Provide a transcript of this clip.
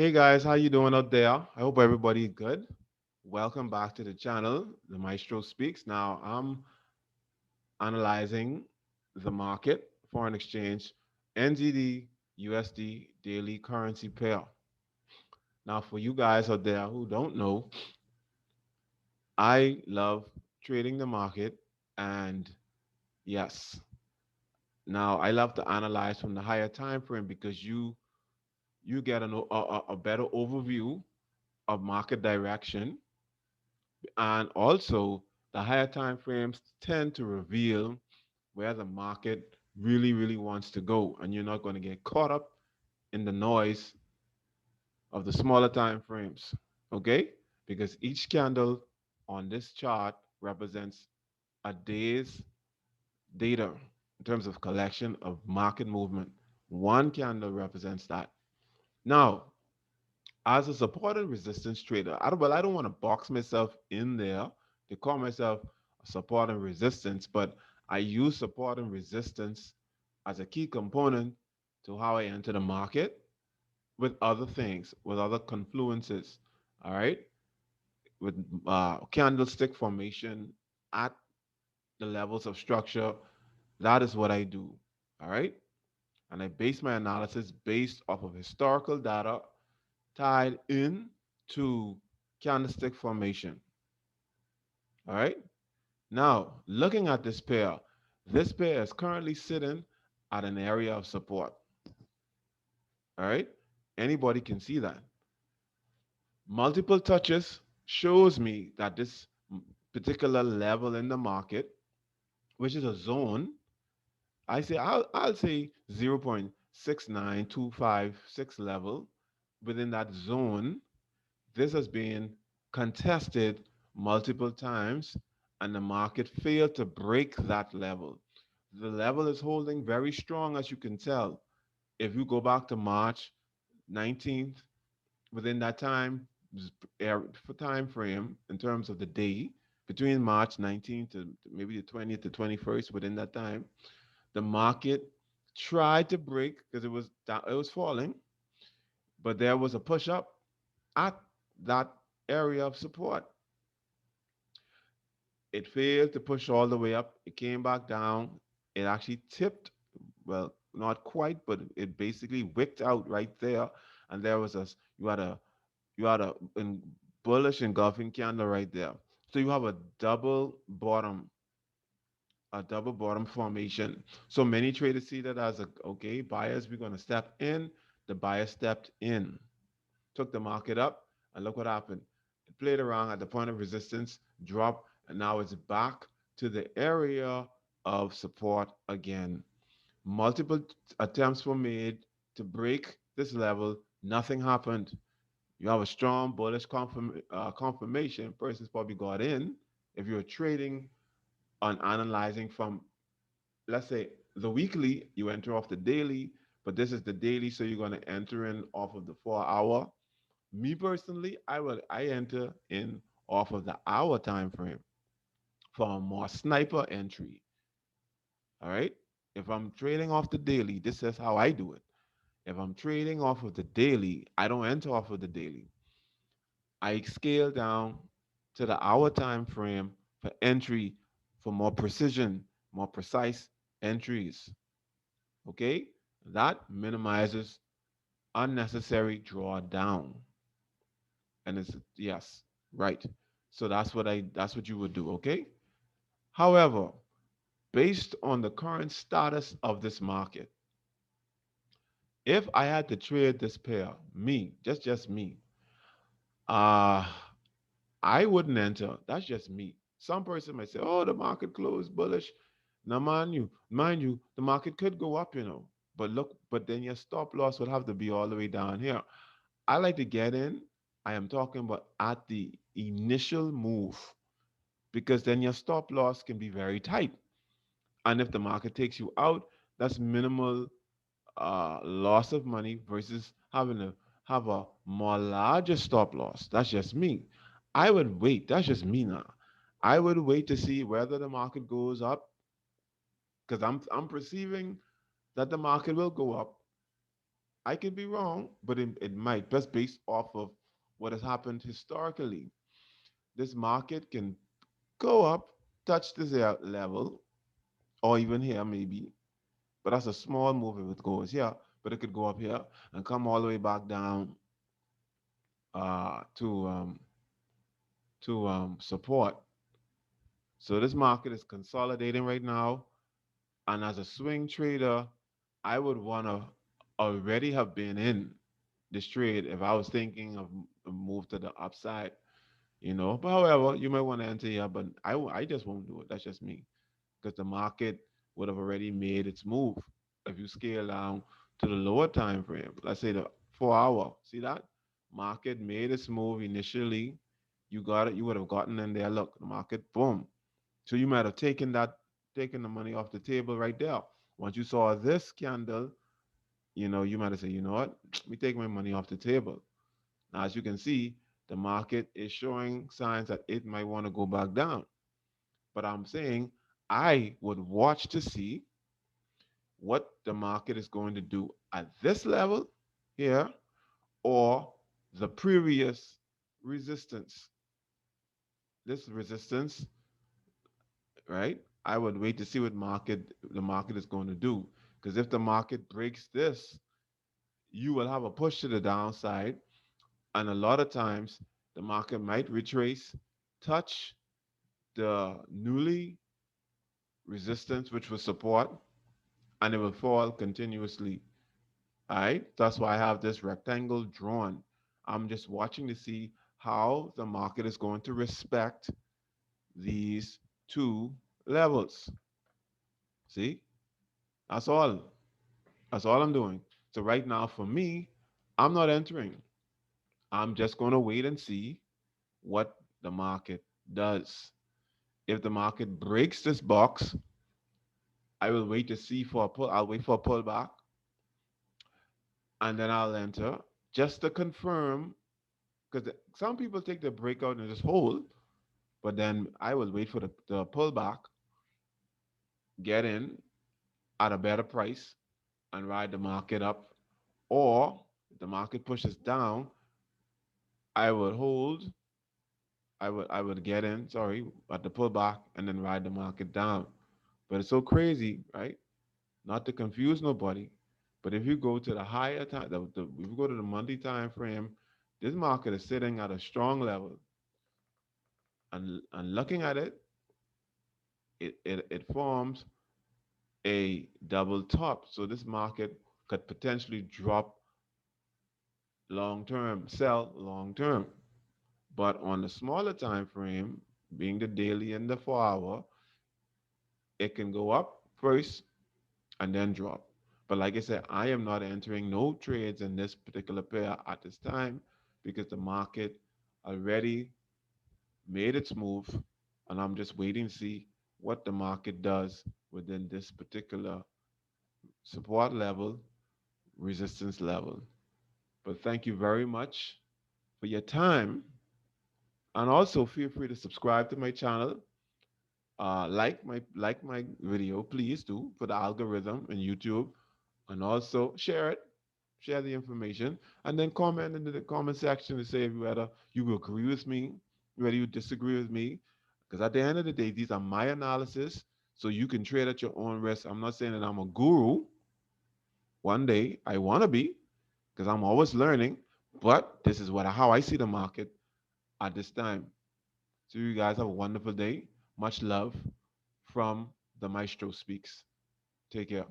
Hey guys, how you doing out there? I hope everybody good. Welcome back to the channel. The Maestro speaks. Now I'm analyzing the market, foreign exchange, NZD, USD daily currency pair. Now for you guys out there who don't know, I love trading the market, and yes, now I love to analyze from the higher time frame because you get a better overview of market direction. And also, the higher time frames tend to reveal where the market really wants to go, and you're not going to get caught up in the noise of the smaller time frames. Okay? Because each candle on this chart represents a day's data in terms of collection of market movement. One candle represents that. Now, as a support and resistance trader, I don't want to box myself in there to call myself a support and resistance, but I use support and resistance as a key component to how I enter the market with other things, with other confluences. All right, with candlestick formation at the levels of structure. That is what I do. All right, and I base my analysis based off of historical data tied in to candlestick formation. All right. Now, looking at this pair is currently sitting at an area of support. All right. Anybody can see that. Multiple touches shows me that this particular level in the market, which is a zone, I'll say 0.69256 level within that zone. This has been contested multiple times, and the market failed to break that level. The level is holding very strong, as you can tell. If you go back to March 19th, within that time frame, in terms of the day, between March 19th to maybe the 20th to 21st, within that time, the market tried to break because it was falling, but there was a push up at that area of support. It failed to push all the way up. It came back down. It actually tipped, well, not quite, but it basically wicked out right there. And there was you had a bullish engulfing candle right there. So you have a double bottom formation. So many traders see that as okay, buyers, we're going to step in. The buyer stepped in, took the market up, and look what happened. It played around at the point of resistance, dropped, and now it's back to the area of support again. Multiple attempts were made to break this level. Nothing happened. You have a strong bullish confirmation. Persons probably got in. If you're trading on analyzing from, let's say, the weekly, you enter off the daily, but this is the daily, so you're going to enter in off of the 4 hour. Me personally, I enter in off of the hour time frame for a more sniper entry. All right. If I'm trading off the daily, this is how I do it. If I'm trading off of the daily, I don't enter off of the daily. I scale down to the hour time frame for entry for more precision, more precise entries. Okay? That minimizes unnecessary drawdown. And it's yes, right. So that's what you would do, okay? However, based on the current status of this market, if I had to trade this pair, me, just me, uh I wouldn't enter. That's just me. Some person might say, "Oh, the market closed bullish." Now, mind you, the market could go up, But look, but then your stop loss would have to be all the way down here. I like to get in. I am talking about at the initial move because then your stop loss can be very tight. And if the market takes you out, that's minimal loss of money versus having to have a more larger stop loss. That's just me. I would wait. That's just me now. I would wait to see whether the market goes up because I'm perceiving that the market will go up. I could be wrong, but it might, just based off of what has happened historically. This market can go up, touch this level, or even here maybe, but that's a small move if it goes here. But it could go up here and come all the way back down uh, to um, to support. So this market is consolidating right now, and as a swing trader, I would want to already have been in this trade if I was thinking of a move to the upside, you know. But however, you might want to enter here, but I just won't do it. That's just me, because the market would have already made its move. If you scale down to the lower time frame, let's say the 4 hour, see that market made its move initially. You got it. You would have gotten in there. Look, the market, boom. So you might have taken the money off the table right there. Once you saw this candle, you know, you might have said, you know what, let me take my money off the table. Now, as you can see, the market is showing signs that it might want to go back down. But I'm saying I would watch to see what the market is going to do at this level here or the previous resistance. This resistance, right? I would wait to see what the market is going to do. Because if the market breaks this, you will have a push to the downside. And a lot of times the market might retrace, touch the newly resistance, which was support, and it will fall continuously. All right. That's why I have this rectangle drawn. I'm just watching to see how the market is going to respect these two levels. See, that's all. That's all I'm doing. So right now, for me, I'm not entering. I'm just going to wait and see what the market does. If the market breaks this box, I will wait to see for a pull. I'll wait for a pullback, and then I'll enter just to confirm. Because some people take the breakout and just hold, but then I will wait for the pullback, get in at a better price, and ride the market up. Or if the market pushes down, I would hold. I would get in, sorry, at the pullback and then ride the market down. But it's so crazy, right? Not to confuse nobody, but if you go to the higher time, if you go to the monthly time frame, this market is sitting at a strong level, and looking at it, it forms a double top. So this market could potentially drop long term, sell long term. But on the smaller time frame, being the daily and the 4 hour, it can go up first and then drop. But like I said, I am not entering no trades in this particular pair at this time because the market already made its move, and I'm just waiting to see what the market does within this particular support level, resistance level. But thank you very much for your time. And also feel free to subscribe to my channel. Like my video, please do, for the algorithm in YouTube, and also share it, share the information, and then comment in the comment section to say whether you agree with me, whether you disagree with me. Because at the end of the day, these are my analysis, so you can trade at your own risk. I'm not saying that I'm a guru. One day I want to be, because I'm always learning, but this is how I see the market at this time. So you guys have a wonderful day. Much love from the Maestro Speaks. Take care.